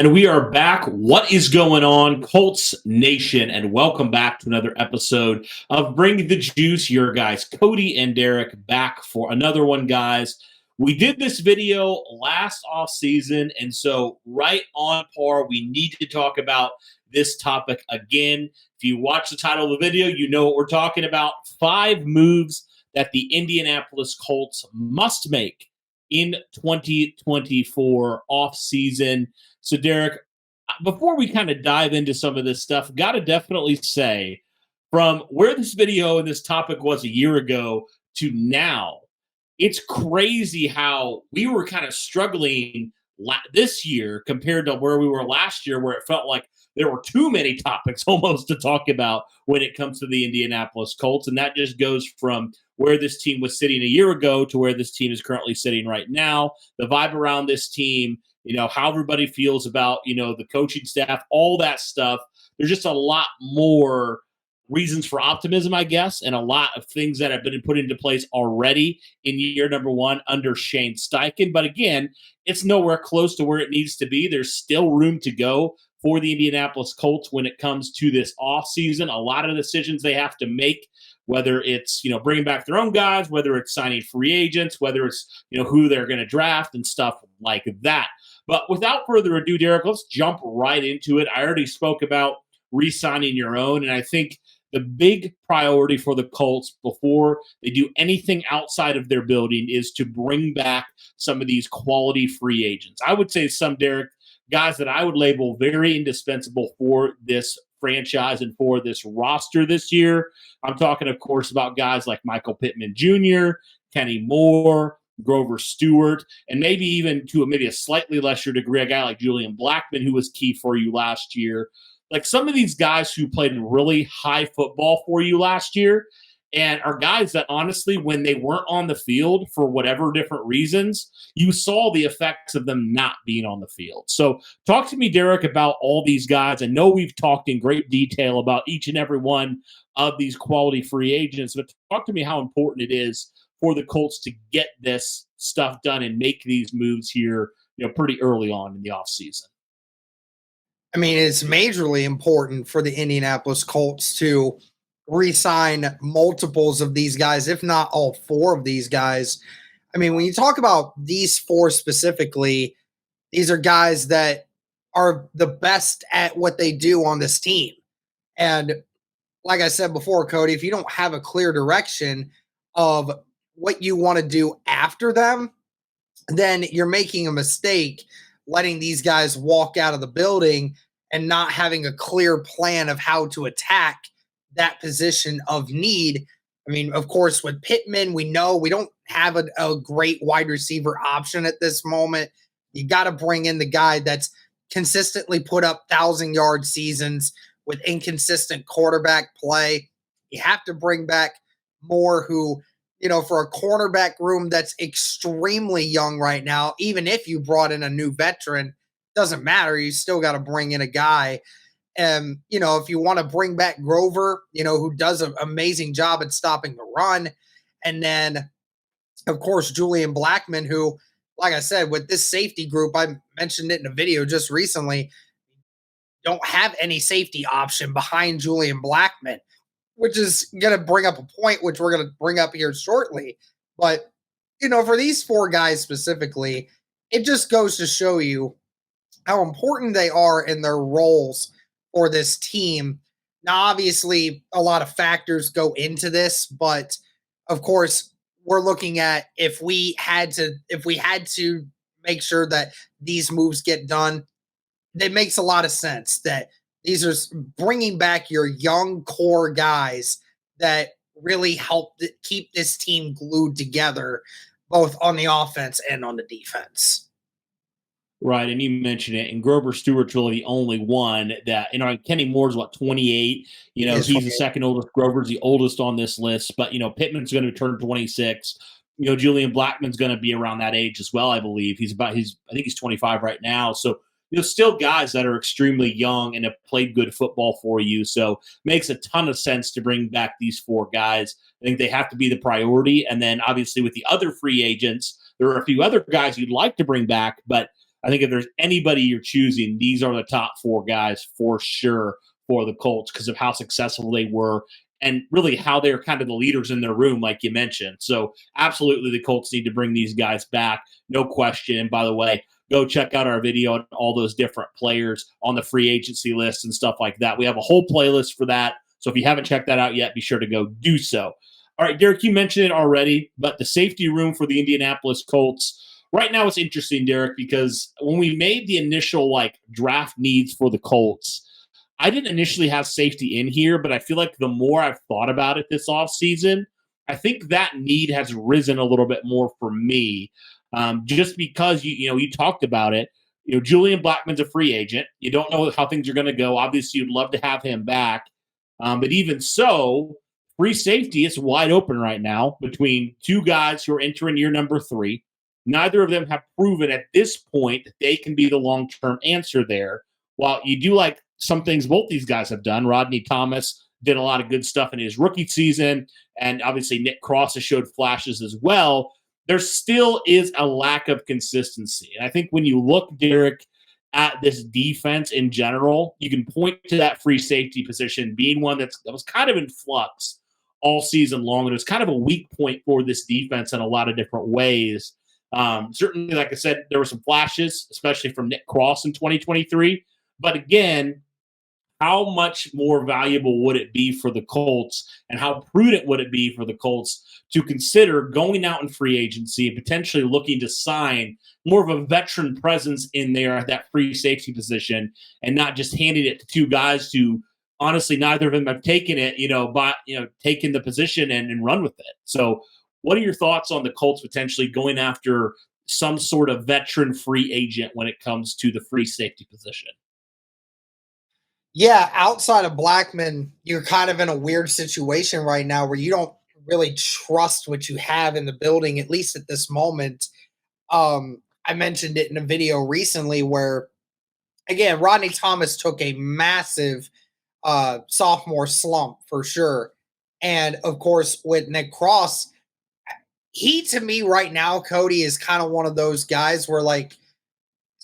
And we are back. What is going on, Colts Nation? And welcome back to another episode of Bring the Juice. Your guys, Cody and Derek, back for another one, guys. We did this video last offseason, and so right on par, we need to talk about this topic again. If you watch the title of the video, you know what we're talking about. 5 moves that the Indianapolis Colts must make in 2024 offseason. So, Derek, before we kind of dive into some of this stuff, got to definitely say from where this video and this topic was a year ago to now, it's crazy how we were kind of struggling this year compared to where we were last year, where it felt like there were too many topics almost to talk about when it comes to the Indianapolis Colts. And that just goes from where this team was sitting a year ago to where this team is currently sitting right now. The vibe around this team, how everybody feels about, the coaching staff, all that stuff. There's just a lot more reasons for optimism, I guess, and a lot of things that have been put into place already in year number 1 under Shane Steichen. But again, it's nowhere close to where it needs to be. There's still room to go for the Indianapolis Colts when it comes to this offseason. A lot of decisions they have to make, whether it's, bringing back their own guys, whether it's signing free agents, whether it's, who they're going to draft and stuff like that. But without further ado, Derek, let's jump right into it. I already spoke about re-signing your own, and I think the big priority for the Colts before they do anything outside of their building is to bring back some of these quality free agents. I would say some, Derek, guys that I would label very indispensable for this franchise and for this roster this year. I'm talking, of course, about guys like Michael Pittman Jr., Kenny Moore, Grover Stewart, and maybe even to a slightly lesser degree, a guy like Julian Blackmon, who was key for you last year. Like some of these guys who played really high football for you last year and are guys that honestly, when they weren't on the field for whatever different reasons, you saw the effects of them not being on the field. So talk to me, Derek, about all these guys. I know we've talked in great detail about each and every one of these quality free agents, but talk to me how important it is for the Colts to get this stuff done and make these moves here, pretty early on in the offseason. I mean, it's majorly important for the Indianapolis Colts to re-sign multiples of these guys, if not all 4 of these guys. I mean, when you talk about these 4 specifically, these are guys that are the best at what they do on this team. And like I said before, Cody, if you don't have a clear direction of what you want to do after them, then you're making a mistake letting these guys walk out of the building and not having a clear plan of how to attack that position of need. I mean, of course, with Pittman, we know we don't have a great wide receiver option at this moment. You got to bring in the guy that's consistently put up 1,000-yard seasons with inconsistent quarterback play. You have to bring back Moore, who, for a cornerback room that's extremely young right now, even if you brought in a new veteran, doesn't matter. You still got to bring in a guy. And, if you want to bring back Grover, who does an amazing job at stopping the run. And then, of course, Julian Blackmon, who, like I said, with this safety group, I mentioned it in a video just recently, don't have any safety option behind Julian Blackmon, which is going to bring up a point which we're going to bring up here shortly. But, for these 4 guys specifically, it just goes to show you how important they are in their roles for this team. Now, obviously, a lot of factors go into this, but of course, we're looking at if we had to make sure that these moves get done, it makes a lot of sense that these are bringing back your young core guys that really help keep this team glued together, both on the offense and on the defense. Right, and you mentioned it, and Grover Stewart's really the only one that, Kenny Moore's, 28? He's the second oldest. Grover's the oldest on this list, but, Pittman's going to turn 26. Julian Blackmon's going to be around that age as well, I believe. I think he's 25 right now. So, still guys that are extremely young and have played good football for you. So, makes a ton of sense to bring back these 4 guys. I think they have to be the priority. And then, obviously, with the other free agents, there are a few other guys you'd like to bring back, but I think if there's anybody you're choosing, these are the top 4 guys for sure for the Colts because of how successful they were and really how they're kind of the leaders in their room, like you mentioned. So absolutely the Colts need to bring these guys back, no question. And by the way, go check out our video on all those different players on the free agency list and stuff like that. We have a whole playlist for that. So if you haven't checked that out yet, be sure to go do so. All right, Derek, you mentioned it already, but the safety room for the Indianapolis Colts, right now it's interesting, Derek, because when we made the initial draft needs for the Colts, I didn't initially have safety in here, but I feel like the more I've thought about it this offseason, I think that need has risen a little bit more for me. Just because you talked about it. Julian Blackmon's a free agent. You don't know how things are going to go. Obviously, you'd love to have him back. But even so, free safety is wide open right now between 2 guys who are entering year number 3. Neither of them have proven at this point that they can be the long-term answer there. While you do like some things both these guys have done, Rodney Thomas did a lot of good stuff in his rookie season, and obviously Nick Cross has showed flashes as well. There still is a lack of consistency. And I think when you look, Derek, at this defense in general, you can point to that free safety position being one that was kind of in flux all season long. And it was kind of a weak point for this defense in a lot of different ways. Certainly, like I said, there were some flashes, especially from Nick Cross in 2023. But again, how much more valuable would it be for the Colts and how prudent would it be for the Colts to consider going out in free agency and potentially looking to sign more of a veteran presence in there at that free safety position and not just handing it to 2 guys who honestly neither of them have taken it, taken the position and run with it. So what are your thoughts on the Colts potentially going after some sort of veteran free agent when it comes to the free safety position? Yeah, outside of Blackman, you're kind of in a weird situation right now where you don't really trust what you have in the building, at least at this moment. I mentioned it in a video recently where, again, Rodney Thomas took a massive sophomore slump for sure. And of course, with Nick Cross, he to me right now, Cody, is kind of one of those guys where it's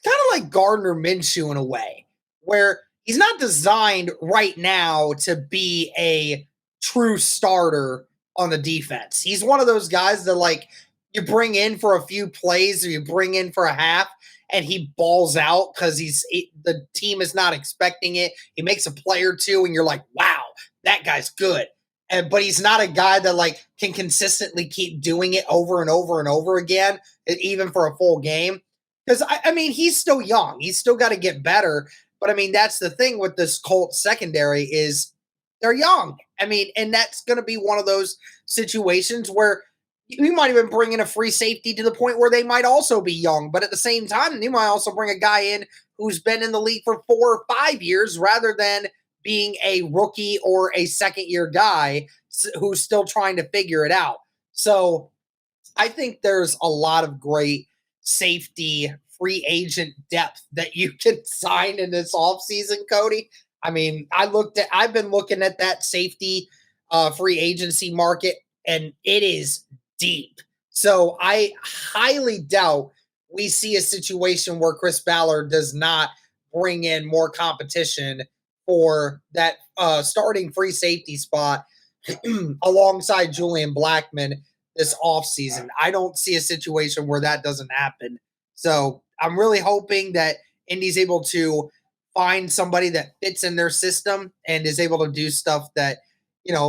kind of like Gardner Minshew in a way, where he's not designed right now to be a true starter on the defense. He's one of those guys that you bring in for a few plays or you bring in for a half and he balls out because the team is not expecting it. He makes a play or 2 and you're like, wow, that guy's good. But he's not a guy that can consistently keep doing it over and over and over again, even for a full game. Because I mean, he's still young. He's still got to get better. But I mean, that's the thing with this Colts secondary is they're young. I mean, and that's going to be one of those situations where you might even bring in a free safety to the point where they might also be young. But at the same time, you might also bring a guy in who's been in the league for 4 or 5 years rather than being a rookie or a second-year guy who's still trying to figure it out. So I think there's a lot of great safety free agent depth that you can sign in this offseason, Cody. I mean, I've been looking at that safety free agency market, and it is deep. So I highly doubt we see a situation where Chris Ballard does not bring in more competition for that starting free safety spot alongside Julian Blackman this offseason. I don't see a situation where that doesn't happen. So I'm really hoping that Indy's able to find somebody that fits in their system and is able to do stuff that,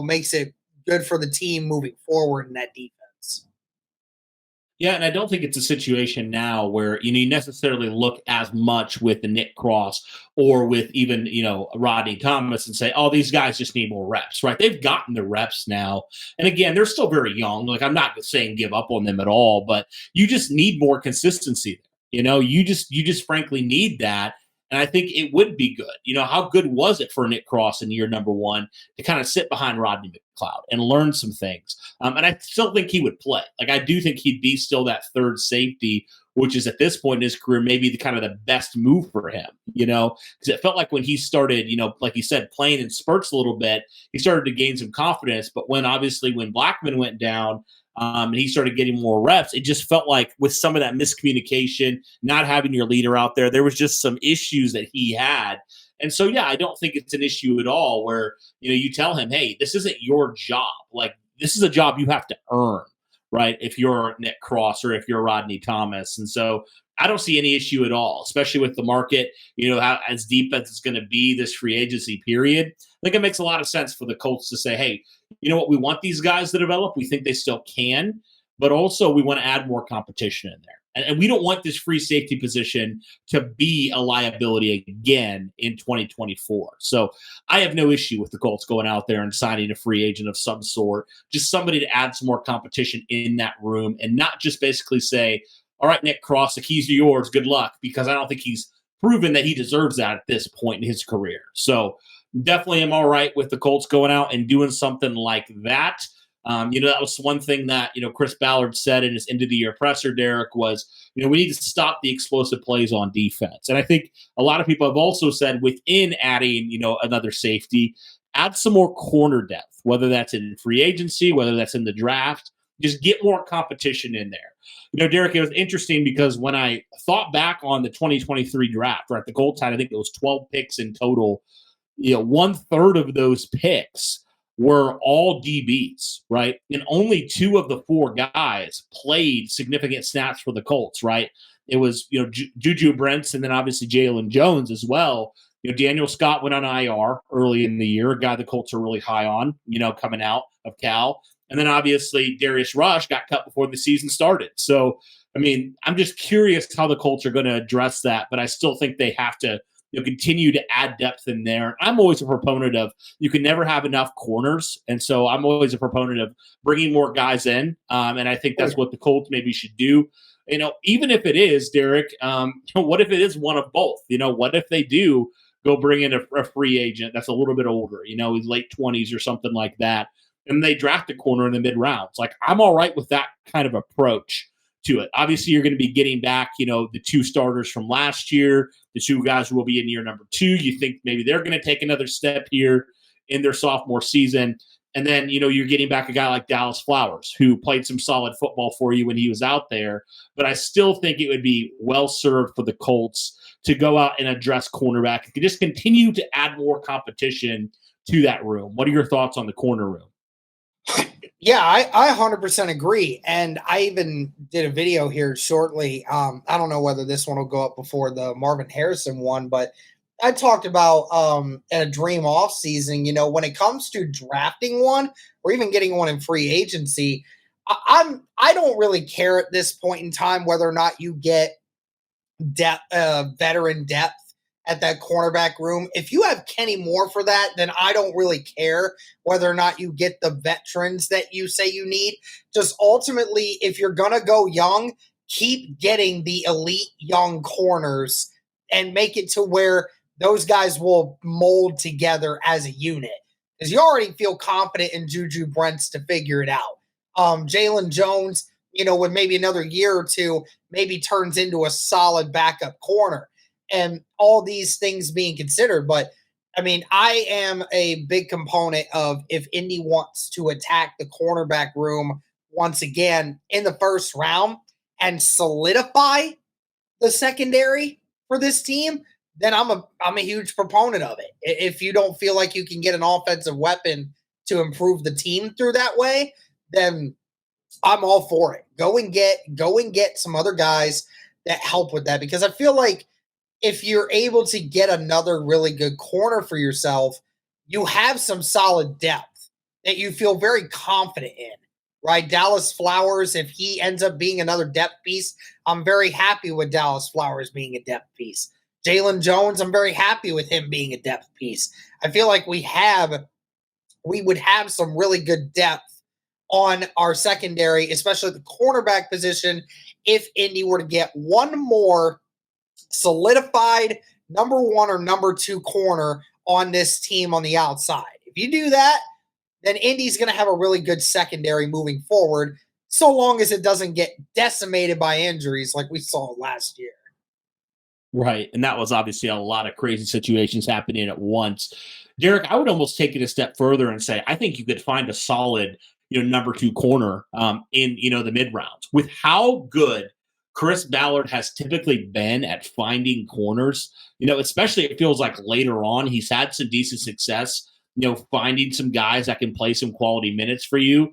makes it good for the team moving forward in that defense. Yeah, and I don't think it's a situation now where you necessarily look as much with the Nick Cross or with even Rodney Thomas and say, oh, these guys just need more reps, right? They've gotten the reps now, and again, they're still very young. I'm not saying give up on them at all, but you just need more consistency. You just frankly need that. And I think it would be good. How good was it for Nick Cross in year number 1 to kind of sit behind Rodney McLeod and learn some things? And I still think he would play. I do think he'd be still that third safety which is at this point in his career maybe the kind of the best move for him, because it felt like when he started, like you said, playing in spurts a little bit, he started to gain some confidence. But when Blackman went down, and he started getting more reps, it just felt like with some of that miscommunication, not having your leader out there was just some issues that he had. And so, yeah, I don't think it's an issue at all where, you tell him, hey, this isn't your job. Like, this is a job you have to earn, right? If you're Nick Cross or if you're Rodney Thomas. And so I don't see any issue at all, especially with the market, how as deep as it's going to be this free agency period. I think it makes a lot of sense for the Colts to say, hey, you know what? We want these guys to develop. We think they still can, but also we want to add more competition in there. And we don't want this free safety position to be a liability again in 2024. So I have no issue with the Colts going out there and signing a free agent of some sort, just somebody to add some more competition in that room and not just basically say, all right, Nick Cross, the keys are yours. Good luck, because I don't think he's proven that he deserves that at this point in his career. So definitely am all right with the Colts going out and doing something like that. That was one thing that, Chris Ballard said in his end of the year presser, Derek, was, we need to stop the explosive plays on defense. And I think a lot of people have also said within adding, another safety, add some more corner depth, whether that's in free agency, whether that's in the draft, just get more competition in there. Derek, it was interesting because when I thought back on the 2023 draft, right, the Colts had, I think it was 12 picks in total, 1/3 of those picks were all DBs, right? And only 2 of the 4 guys played significant snaps for the Colts, right? It was, Juju Brents and then obviously Jalen Jones as well. Daniel Scott went on IR early in the year, a guy the Colts are really high on, coming out of Cal. And then obviously Darius Rush got cut before the season started. So, I'm just curious how the Colts are going to address that, but I still think they have to continue to add depth in there. I'm always a proponent of you can never have enough corners. And so I'm always a proponent of bringing more guys in. And I think that's what the Colts maybe should do. Even if it is, Derek, what if it is one of both? What if they do go bring in a free agent that's a little bit older, he's late 20s or something like that, and they draft a corner in the mid rounds? Like, I'm all right with that kind of approach to it. Obviously, you're going to be getting back, the 2 starters from last year, the 2 guys who will be in year number 2. You think maybe they're going to take another step here in their sophomore season. And then, you're getting back a guy like Dallas Flowers, who played some solid football for you when he was out there. But I still think it would be well served for the Colts to go out and address cornerback and just continue to add more competition to that room. What are your thoughts on the corner room? Yeah, I 100% agree. And I even did a video here shortly. I don't know whether this one will go up before the Marvin Harrison one, but I talked about in a dream off season, when it comes to drafting one or even getting one in free agency, I don't really care at this point in time whether or not you get veteran depth at that cornerback room. If you have Kenny Moore for that, then I don't really care whether or not you get the veterans that you say you need. Just ultimately, if you're going to go young, keep getting the elite young corners and make it to where those guys will mold together as a unit. Because you already feel confident in Juju Brents to figure it out. Jalen Jones, with maybe another year or 2, maybe turns into a solid backup corner. And all these things being considered. But, I am a big component of if Indy wants to attack the cornerback room once again in the first round and solidify the secondary for this team, then I'm a huge proponent of it. If you don't feel like you can get an offensive weapon to improve the team through that way, then I'm all for it. Go and get some other guys that help with that, because I feel like if you're able to get another really good corner for yourself, you have some solid depth that you feel very confident in, right? Dallas Flowers, if he ends up being another depth piece, I'm very happy with Dallas Flowers being a depth piece. Jalen Jones, I'm very happy with him being a depth piece. I feel like we would have some really good depth on our secondary, especially the cornerback position, if Indy were to get one more solidified number 1 or number 2 corner on this team on the outside. If you do that, then Indy's going to have a really good secondary moving forward. so long as it doesn't get decimated by injuries like we saw last year. Right. And that was obviously a lot of crazy situations happening at once. Derek, I would almost take it a step further and say, I think you could find a solid, number two corner in, the mid rounds with how good Chris Ballard has typically been at finding corners, especially it feels like later on, he's had some decent success, finding some guys that can play some quality minutes for you.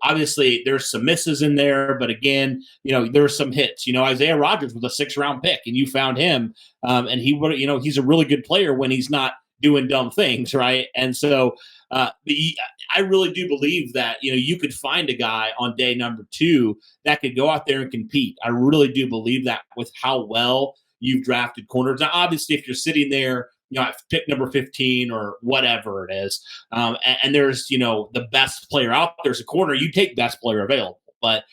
Obviously there's some misses in there, but again, there's some hits. Isaiah Rodgers was a 6th round pick, and you found him, and he would, he's a really good player when he's not doing dumb things, right? And so, I really do believe that you could find a guy on day number 2 that could go out there and compete. I really do believe that with how well you've drafted corners. Now, obviously, if you're sitting there, at pick number 15 or whatever it is, and there's the best player out there's a corner, you take best player available. But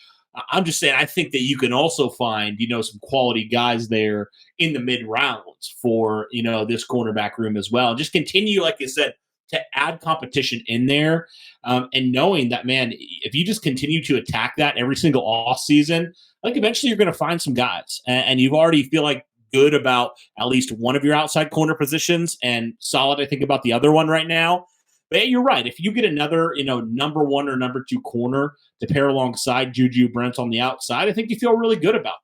I'm just saying, I think that you can also find some quality guys there in the mid rounds for this cornerback room as well, and just continue, like I said, to add competition in there, and knowing that, man, if you just continue to attack that every single off season, like eventually you're going to find some guys, and you've already feel like good about at least one of your outside corner positions, and solid, I think, about the other one right now. But you're right. If you get another, number 1 or number 2 corner to pair alongside Juju Brent on the outside, I think you feel really good about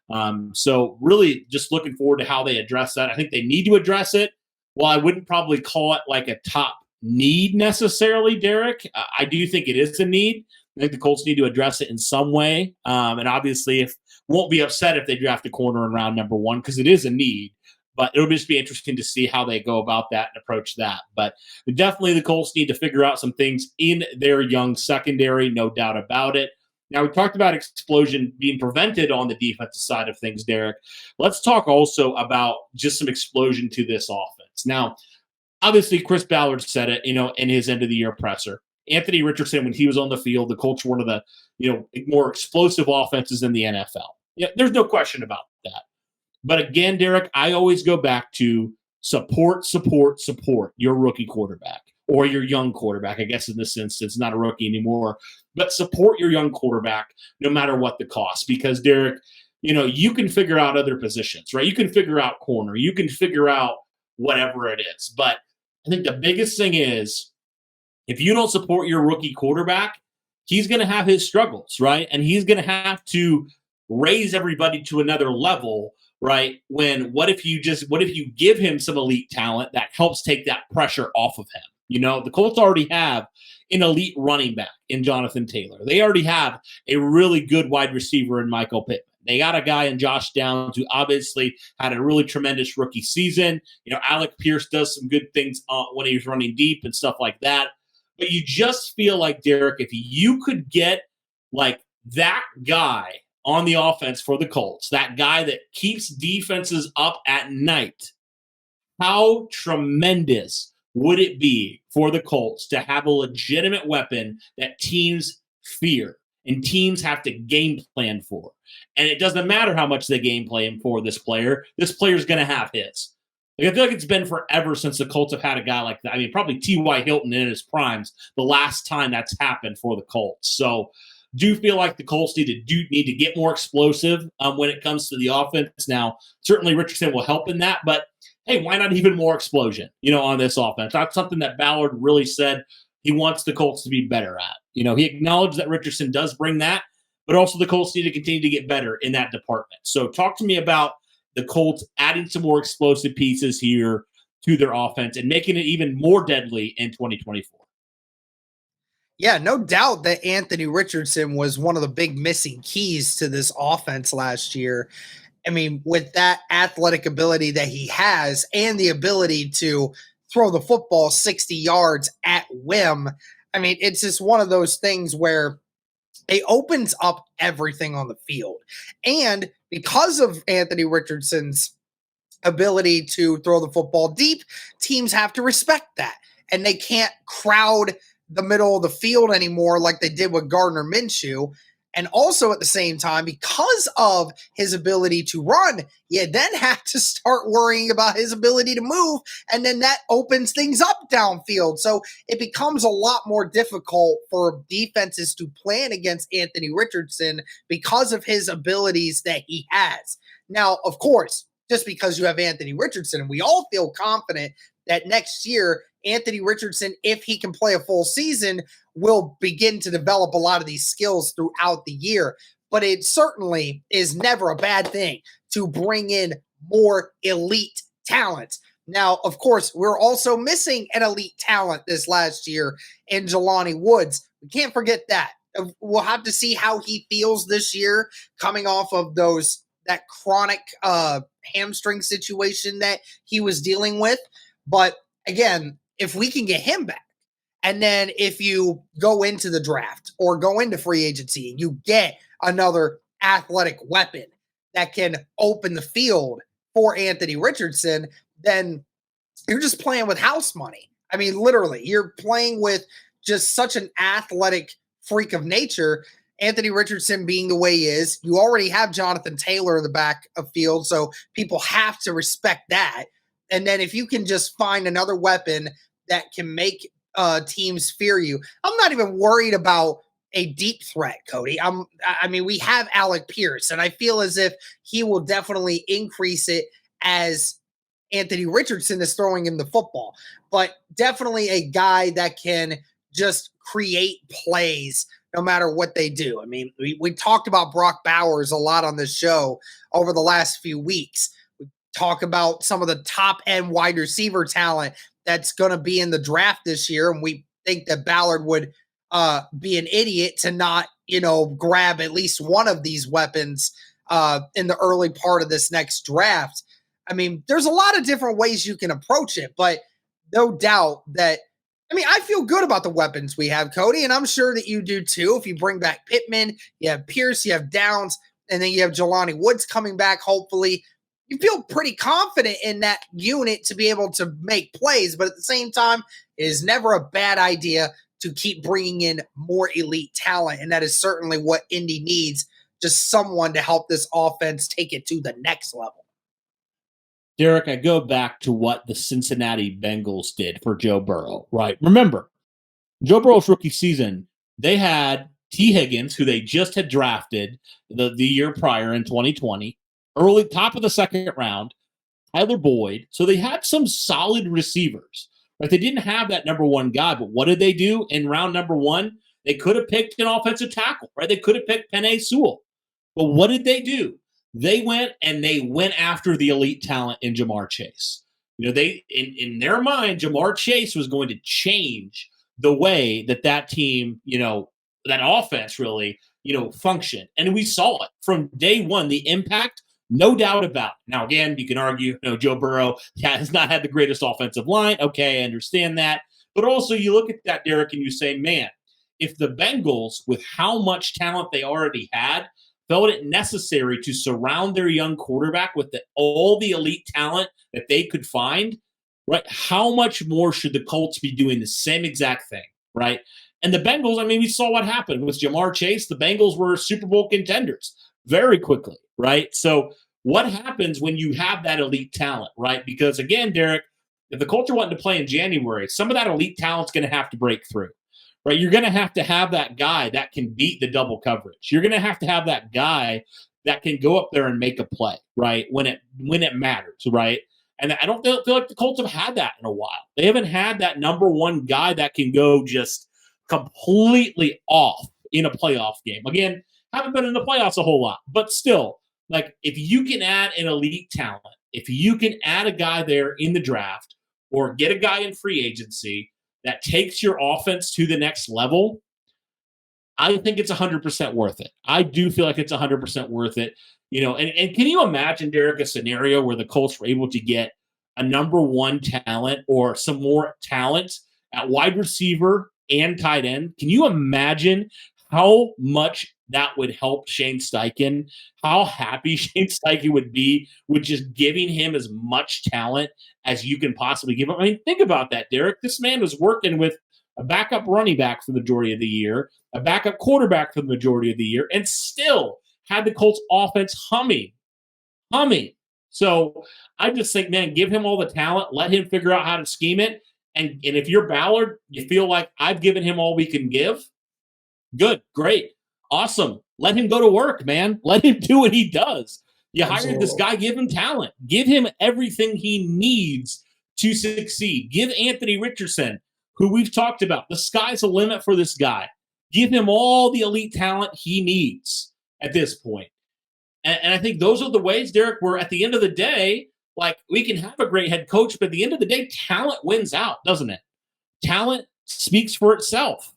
that. So really just looking forward to how they address that. I think they need to address it. While I wouldn't probably call it like a top need necessarily, Derek, I do think it is a need. I think the Colts need to address it in some way. And obviously, won't be upset if they draft a corner in round number 1, because it is a need. But it'll just be interesting to see how they go about that and approach that. But definitely the Colts need to figure out some things in their young secondary, no doubt about it. Now, we talked about explosion being prevented on the defensive side of things, Derek. Let's talk also about just some explosion to this offense. Now, obviously, Chris Ballard said it, in his end-of-the-year presser. Anthony Richardson, when he was on the field, the Colts were one of the, more explosive offenses in the NFL. Yeah, there's no question about that. But again, Derek, I always go back to support your rookie quarterback, or your young quarterback. I guess in this instance, not a rookie anymore, but support your young quarterback no matter what the cost. Because, Derek, you can figure out other positions, right? You can figure out corner. You can figure out whatever it is. But I think the biggest thing is, if you don't support your rookie quarterback, he's going to have his struggles, right? And he's going to have to raise everybody to another level, right? What if you give him some elite talent that helps take that pressure off of him? The Colts already have an elite running back in Jonathan Taylor. They already have a really good wide receiver in Michael Pittman. They got a guy in Josh Downs who obviously had a really tremendous rookie season. Alec Pierce does some good things when he's running deep and stuff like that. But you just feel like, Derek, if you could get like that guy on the offense for the Colts, that guy that keeps defenses up at night, how tremendous would it be for the Colts to have a legitimate weapon that teams fear and teams have to game plan for? And it doesn't matter how much they game plan for this player. This player's going to have hits. I feel like it's been forever since the Colts have had a guy like that. I mean, probably T.Y. Hilton in his primes, the last time that's happened for the Colts. So do feel like the Colts need to get more explosive when it comes to the offense. Now, certainly Richardson will help in that, but hey, why not even more explosion, on this offense? That's something that Ballard really said he wants the Colts to be better at. He acknowledged that Richardson does bring that, but also the Colts need to continue to get better in that department. So talk to me about the Colts adding some more explosive pieces here to their offense and making it even more deadly in 2024. Yeah, no doubt that Anthony Richardson was one of the big missing keys to this offense last year. I mean, with that athletic ability that he has and the ability to throw the football 60 yards at whim, I mean, it's just one of those things where it opens up everything on the field. And because of Anthony Richardson's ability to throw the football deep, teams have to respect that. And they can't crowd the middle of the field anymore like they did with Gardner Minshew. And also at the same time, because of his ability to run, you then have to start worrying about his ability to move. And then that opens things up downfield. So it becomes a lot more difficult for defenses to plan against Anthony Richardson because of his abilities that he has. Now, of course, just because you have Anthony Richardson, we all feel confident that next year, Anthony Richardson, if he can play a full season, will begin to develop a lot of these skills throughout the year. But it certainly is never a bad thing to bring in more elite talent. Now, of course, we're also missing an elite talent this last year in Jelani Woods. We can't forget that. We'll have to see how he feels this year coming off of that chronic hamstring situation that he was dealing with. But again, if we can get him back, and then if you go into the draft or go into free agency and you get another athletic weapon that can open the field for Anthony Richardson, then you're just playing with house money. I mean, literally, you're playing with just such an athletic freak of nature. Anthony Richardson being the way he is, you already have Jonathan Taylor in the back of field, so people have to respect that. And then if you can just find another weapon that can make teams fear you, I'm not even worried about a deep threat, Cody. I mean, we have Alec Pierce, and I feel as if he will definitely increase it as Anthony Richardson is throwing him the football. But definitely a guy that can just create plays no matter what they do. I mean, we talked about Brock Bowers a lot on this show over the last few weeks. We talk about some of the top end wide receiver talent that's going to be in the draft this year. And we think that Ballard would be an idiot to not, grab at least one of these weapons in the early part of this next draft. I mean, there's a lot of different ways you can approach it, but no doubt that, I feel good about the weapons we have, Cody, and I'm sure that you do too. If you bring back Pittman, you have Pierce, you have Downs, and then you have Jelani Woods coming back, hopefully. You feel pretty confident in that unit to be able to make plays, but at the same time, it is never a bad idea to keep bringing in more elite talent, and that is certainly what Indy needs, just someone to help this offense take it to the next level. Derek, I go back to what the Cincinnati Bengals did for Joe Burrow, right? Remember, Joe Burrow's rookie season, they had T. Higgins, who they just had drafted the year prior in 2020, early top of the second round, Tyler Boyd. So they had some solid receivers, right? They didn't have that number one guy, but what did they do in round number one? They could have picked an offensive tackle, right? They could have picked Penei Sewell. But what did they do? They went after the elite talent in Jamar Chase. They in their mind, Jamar Chase was going to change the way that team, that offense really, functioned. And we saw it from day one, the impact, no doubt about it. Now, again, you can argue, Joe Burrow has not had the greatest offensive line. Okay, I understand that. But also you look at that, Derek, and you say, man, if the Bengals, with how much talent they already had, felt it necessary to surround their young quarterback with all the elite talent that they could find, right? How much more should the Colts be doing the same exact thing, right? And the Bengals, we saw what happened with Jamar Chase. The Bengals were Super Bowl contenders very quickly, right? So what happens when you have that elite talent, right? Because again, Derek, if the Colts are wanting to play in January, some of that elite talent's going to have to break through. Right, you're going to have that guy that can beat the double coverage. You're going to have that guy that can go up there and make a play, right, when it matters, right? And I don't feel like the Colts have had that in a while. They haven't had that number one guy that can go just completely off in a playoff game. Again, haven't been in the playoffs a whole lot, but still, like if you can add an elite talent, if you can add a guy there in the draft or get a guy in free agency that takes your offense to the next level, I think it's 100% worth it. I do feel like it's 100% worth it. And can you imagine, Derek, a scenario where the Colts were able to get a number one talent or some more talent at wide receiver and tight end? Can you imagine how much that would help Shane Steichen? How happy Shane Steichen would be with just giving him as much talent as you can possibly give him. Think about that, Derek. This man was working with a backup running back for the majority of the year, a backup quarterback for the majority of the year, and still had the Colts offense humming. So I just think, man, give him all the talent, let him figure out how to scheme it. And if you're Ballard, you feel like I've given him all we can give. Good, great, awesome. Let him go to work, man. Let him do what he does. You hired this guy, give him talent. Give him everything he needs to succeed. Give Anthony Richardson, who we've talked about, the sky's the limit for this guy. Give him all the elite talent he needs at this point. And I think those are the ways, Derek, where at the end of the day, like, we can have a great head coach, but at the end of the day, talent wins out, doesn't it? Talent speaks for itself.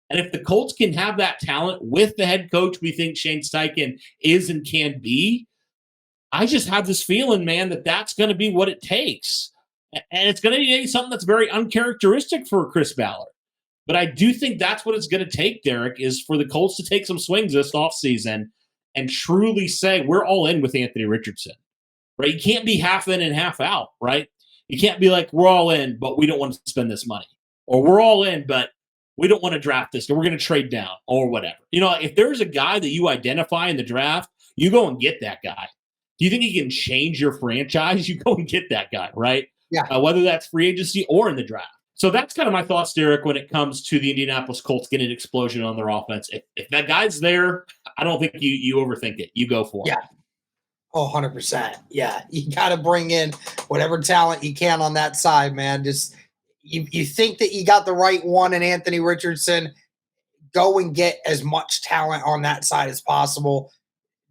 And if the Colts can have that talent with the head coach we think Shane Steichen is and can be, I just have this feeling, man, that that's going to be what it takes. And it's going to be something that's very uncharacteristic for Chris Ballard. But I do think that's what it's going to take, Derek, is for the Colts to take some swings this offseason and truly say, we're all in with Anthony Richardson, right? You can't be half in and half out, right? You can't be like, we're all in, but we don't want to spend this money. Or we're all in, but we don't want to draft this, or we're going to trade down, or whatever. You know, if there's a guy that you identify in the draft, you go and get that guy. Do you think he can change your franchise? You go and get that guy, right? Yeah. Whether that's free agency or in the draft. So that's kind of my thoughts, Derek, when it comes to the Indianapolis Colts getting an explosion on their offense. If that guy's there, I don't think you overthink it. You go for it. Yeah. Oh, 100%. Yeah. You got to bring in whatever talent you can on that side, man. Just you think that you got the right one in Anthony Richardson, go and get as much talent on that side as possible.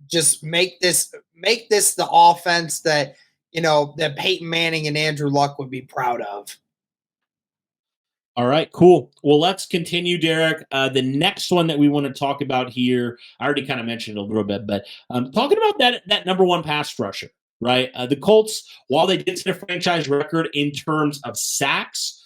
Just make this the offense that, that Peyton Manning and Andrew Luck would be proud of. All right, cool. Well, let's continue, Derek. The next one that we want to talk about here, I already kind of mentioned it a little bit, but talking about that number one pass rusher, right? The Colts, while they did set a franchise record in terms of sacks,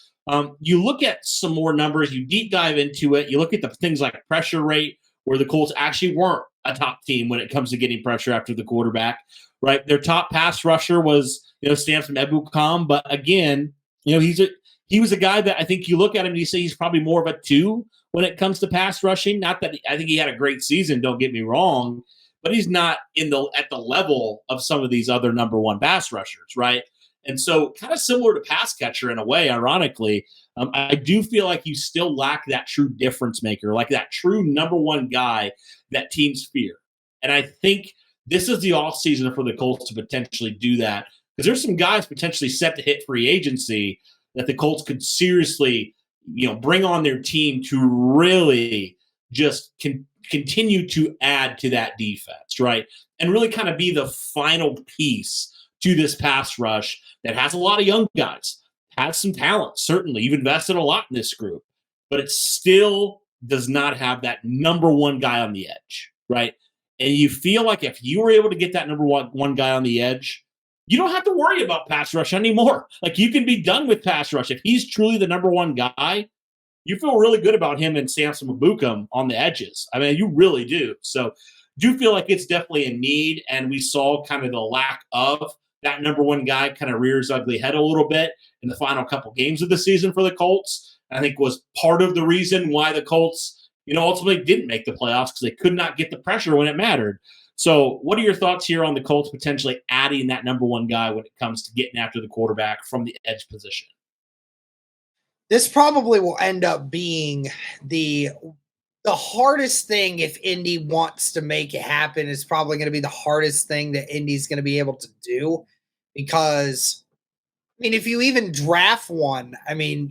you look at some more numbers, you deep dive into it, you look at the things like pressure rate, where the Colts actually weren't a top team when it comes to getting pressure after the quarterback, right? Their top pass rusher was, Samson Ebukam, but again, he was a guy that I think you look at him and you say he's probably more of a 2 when it comes to pass rushing. Not that I think he had a great season, don't get me wrong, but he's not at the level of some of these other number one pass rushers, right? And so kind of similar to pass catcher in a way, ironically, I do feel like you still lack that true difference maker, like that true number one guy that teams fear. And I think this is the offseason for the Colts to potentially do that, because there's some guys potentially set to hit free agency that the Colts could seriously, bring on their team to really just continue to add to that defense, right? And really kind of be the final piece to this pass rush that has a lot of young guys, has some talent, certainly. You've invested a lot in this group, but it still does not have that number one guy on the edge, right? And you feel like if you were able to get that number one guy on the edge, you don't have to worry about pass rush anymore. Like, you can be done with pass rush. If he's truly the number one guy, you feel really good about him and Samson Ebukam on the edges. I mean, you really do. So do feel like it's definitely a need, and we saw kind of the lack of that number one guy kind of rear his ugly head a little bit in the final couple games of the season for the Colts. I think was part of the reason why the Colts, ultimately didn't make the playoffs, because they could not get the pressure when it mattered. So what are your thoughts here on the Colts potentially adding that number one guy when it comes to getting after the quarterback from the edge position? This probably will end up being the hardest thing. If Indy wants to make it happen, is probably going to be the hardest thing that Indy's going to be able to do, because if you even draft one,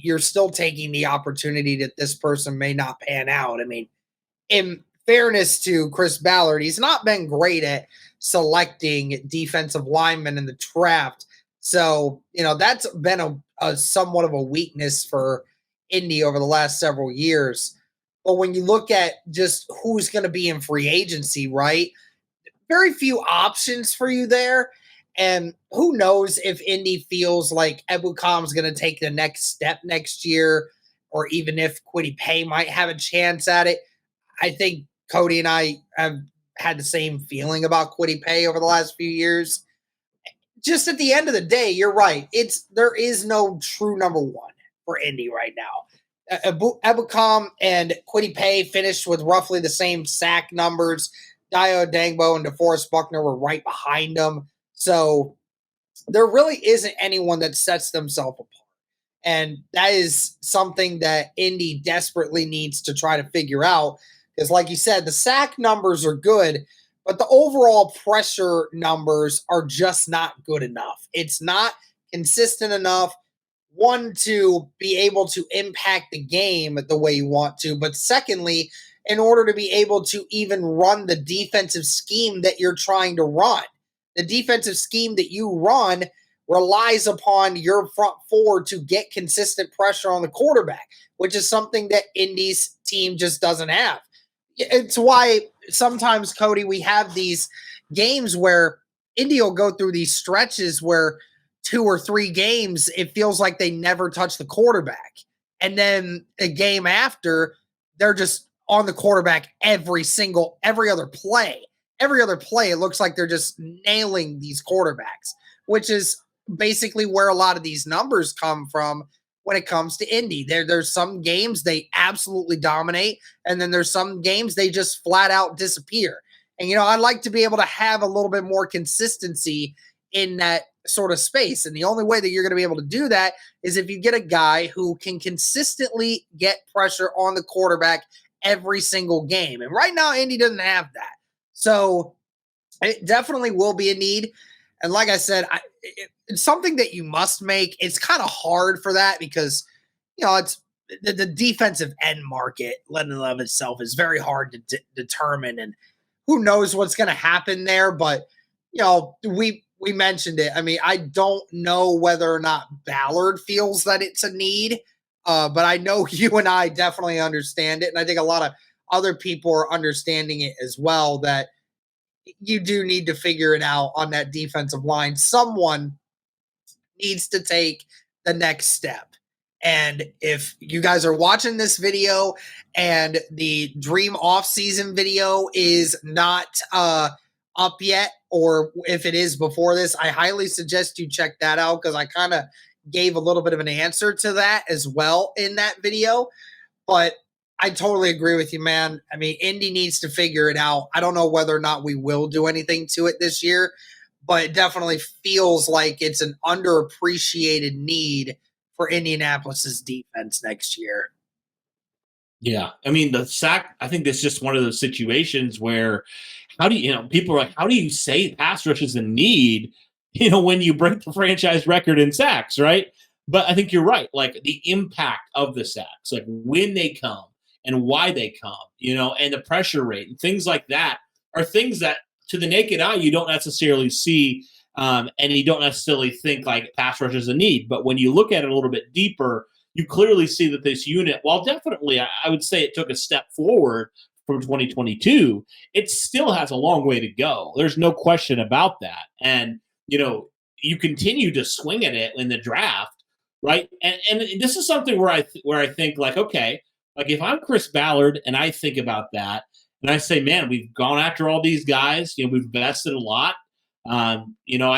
you're still taking the opportunity that this person may not pan out. In fairness to Chris Ballard, he's not been great at selecting defensive linemen in the draft. So, that's been a somewhat of a weakness for Indy over the last several years. But when you look at just who's going to be in free agency, right? Very few options for you there. And who knows if Indy feels like Ebukam's going to take the next step next year, or even if Kwity Paye might have a chance at it. I think Cody and I have had the same feeling about Kwity Paye over the last few years. Just at the end of the day, you're right. There is no true number one for Indy right now. Ebukam and Kwity Paye finished with roughly the same sack numbers. Dio Dangbo and DeForest Buckner were right behind them. So there really isn't anyone that sets themselves apart. And that is something that Indy desperately needs to try to figure out. Because, like you said, the sack numbers are good, but the overall pressure numbers are just not good enough. It's not consistent enough, one, to be able to impact the game the way you want to, but secondly, in order to be able to even run the defensive scheme that you're trying to run. The defensive scheme that you run relies upon your front four to get consistent pressure on the quarterback, which is something that Indy's team just doesn't have. It's why sometimes, Cody, we have these games where Indy will go through these stretches where 2 or 3 games, it feels like they never touch the quarterback. And then a game after, they're just on the quarterback every other play. Every other play, it looks like they're just nailing these quarterbacks, which is basically where a lot of these numbers come from when it comes to Indy. There's some games they absolutely dominate, and then there's some games they just flat out disappear. And, I'd like to be able to have a little bit more consistency in that sort of space. And the only way that you're going to be able to do that is if you get a guy who can consistently get pressure on the quarterback every single game. And right now, Indy doesn't have that. So it definitely will be a need. And like I said, it's something that you must make. It's kind of hard for that because, it's the defensive end market, in and of itself, is very hard to determine. And who knows what's going to happen there. But, we mentioned it. I mean, I don't know whether or not Ballard feels that it's a need, but I know you and I definitely understand it. And I think a lot of other people are understanding it as well, that you do need to figure it out on that defensive line. Someone needs to take the next step. And if you guys are watching this video and the Dream Offseason video is not up yet, or if it is before this, I highly suggest you check that out because I kind of gave a little bit of an answer to that as well in that video. But I totally agree with you, man. I mean, Indy needs to figure it out. I don't know whether or not we will do anything to it this year, but it definitely feels like it's an underappreciated need for Indianapolis's defense next year. Yeah. I mean, the sack, I think that's just one of those situations where people are like, how do you say pass rush is a need, when you break the franchise record in sacks, right? But I think you're right. Like the impact of the sacks, like when they come and why they come, and the pressure rate and things like that are things that to the naked eye, you don't necessarily see. And you don't necessarily think like pass rush is a need. But when you look at it a little bit deeper, you clearly see that this unit, while definitely I would say it took a step forward from 2022, it still has a long way to go. There's no question about that. And, you continue to swing at it in the draft, right? And this is something where I think like, okay, like if I'm Chris Ballard and I think about that and I say, man, we've gone after all these guys, we've invested a lot. I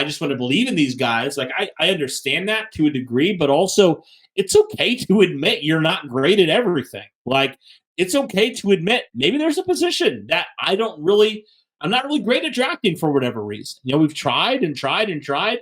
just want to believe in these guys. Like I understand that to a degree, but also it's okay to admit you're not great at everything. Like it's okay to admit maybe there's a position that I'm not really great at drafting for whatever reason. We've tried and tried and tried.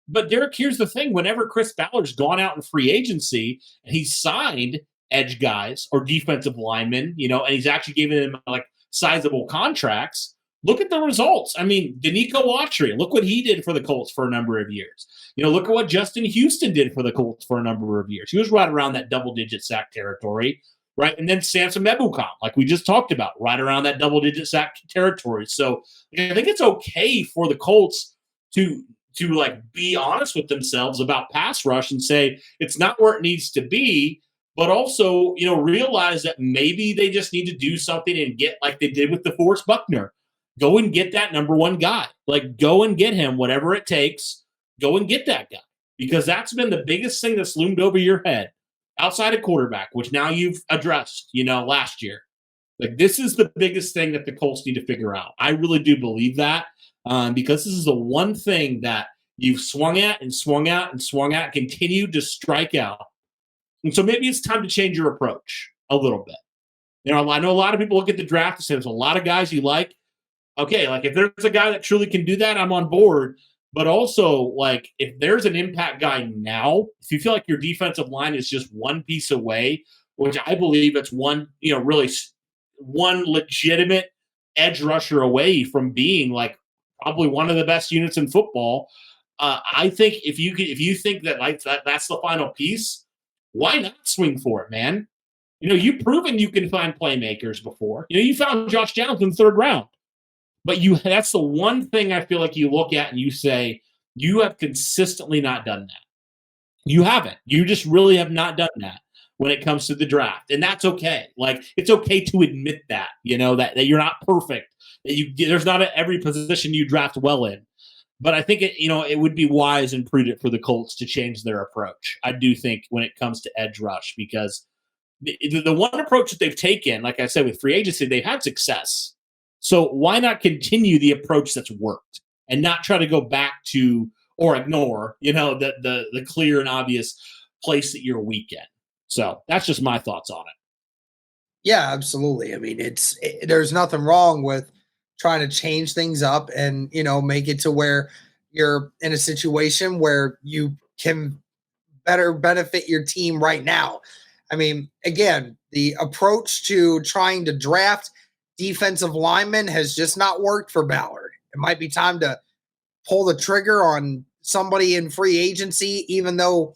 But Derek, here's the thing. Whenever Chris Ballard's gone out in free agency and he's signed edge guys or defensive linemen, and he's actually given them like sizable contracts, look at the results. I mean, Danico Autry, look what he did for the Colts for a number of years. Look at what Justin Houston did for the Colts for a number of years. He was right around that double-digit sack territory, right? And then Samson Ebukam, like we just talked about, right around that double-digit sack territory. So I think it's okay for the Colts to like be honest with themselves about pass rush and say it's not where it needs to be, but also, realize that maybe they just need to do something and get like they did with DeForest Buckner. Go and get that number one guy. Like, go and get him, whatever it takes. Go and get that guy. Because that's been the biggest thing that's loomed over your head outside of quarterback, which now you've addressed, last year. Like, this is the biggest thing that the Colts need to figure out. I really do believe that because this is the one thing that you've swung at and swung out and swung at, continued to strike out. And so maybe it's time to change your approach a little bit. I know a lot of people look at the draft and say there's a lot of guys you like. Okay, like if there's a guy that truly can do that, I'm on board. But also, like if there's an impact guy now, if you feel like your defensive line is just one piece away, which I believe it's one, really one legitimate edge rusher away from being like probably one of the best units in football. I think if you think that like that's the final piece, why not swing for it, man? You've proven you can find playmakers before. You found Josh Downs in the third round. But that's the one thing I feel like you look at and you say, you have consistently not done that. You haven't. You just really have not done that when it comes to the draft. And that's okay. Like, it's okay to admit that, that you're not perfect. There's not every position you draft well in. But I think it would be wise and prudent for the Colts to change their approach. I do think when it comes to edge rush, because the one approach that they've taken, like I said, with free agency, they've had success. So why not continue the approach that's worked and not try to go back to or ignore, the clear and obvious place that you're weak in. So that's just my thoughts on it. Yeah, absolutely. I mean, there's nothing wrong with trying to change things up and, make it to where you're in a situation where you can better benefit your team right now. I mean, again, the approach to trying to draft defensive linemen has just not worked for Ballard. It might be time to pull the trigger on somebody in free agency, even though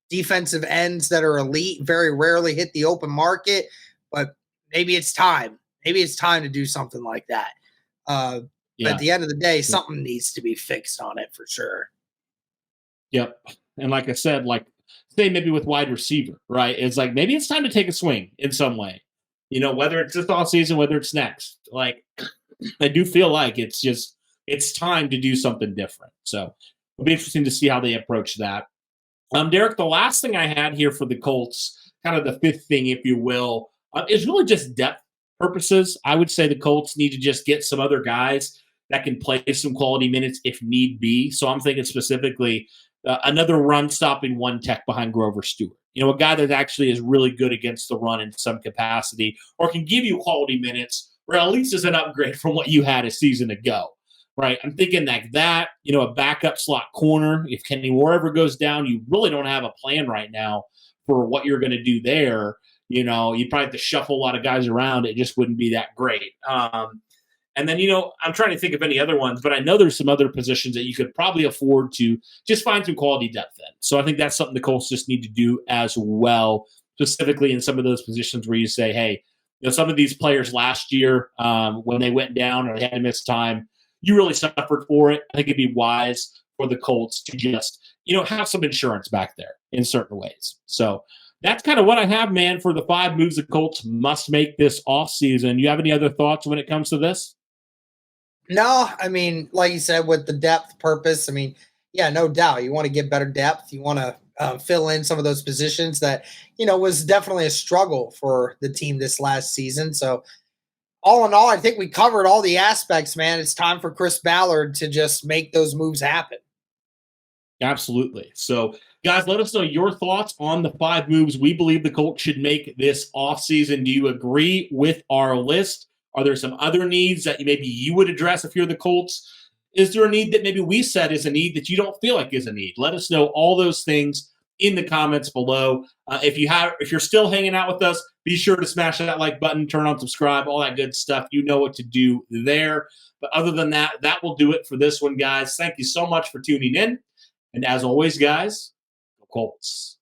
defensive ends that are elite very rarely hit the open market. But maybe it's time. Maybe it's time to do something like that. But at the end of the day, something needs to be fixed on it for sure. Yep. And like I said, say maybe with wide receiver, right? It's like maybe it's time to take a swing in some way. Whether it's this offseason, whether it's next. Like, I do feel like it's time to do something different. So it'll be interesting to see how they approach that. Derek, the last thing I had here for the Colts, kind of the fifth thing, if you will, is really just depth purposes. I would say the Colts need to just get some other guys that can play some quality minutes if need be. So I'm thinking specifically another run-stopping one tech behind Grover Stewart. A guy that actually is really good against the run in some capacity or can give you quality minutes or at least is an upgrade from what you had a season ago, right? I'm thinking like that, a backup slot corner. If Kenny Moore ever goes down, you really don't have a plan right now for what you're going to do there. You'd probably have to shuffle a lot of guys around. It just wouldn't be that great. And then, I'm trying to think of any other ones, but I know there's some other positions that you could probably afford to just find some quality depth in. So I think that's something the Colts just need to do as well, specifically in some of those positions where you say, hey, some of these players last year, when they went down or they had to miss time, you really suffered for it. I think it'd be wise for the Colts to just, have some insurance back there in certain ways. So that's kind of what I have, man, for the 5 moves the Colts must make this offseason. You have any other thoughts when it comes to this? No, I mean, like you said, with the depth purpose, I mean, yeah, no doubt. You want to get better depth. You want to fill in some of those positions that, was definitely a struggle for the team this last season. So all in all, I think we covered all the aspects, man. It's time for Chris Ballard to just make those moves happen. Absolutely. So, guys, let us know your thoughts on the 5 moves we believe the Colts should make this offseason. Do you agree with our list? Are there some other needs that maybe you would address if you're the Colts? Is there a need that maybe we said is a need that you don't feel like is a need? Let us know all those things in the comments below. If you're still hanging out with us, be sure to smash that like button, turn on subscribe, all that good stuff. You know what to do there. But other than that, that will do it for this one, guys. Thank you so much for tuning in. And as always, guys, go Colts.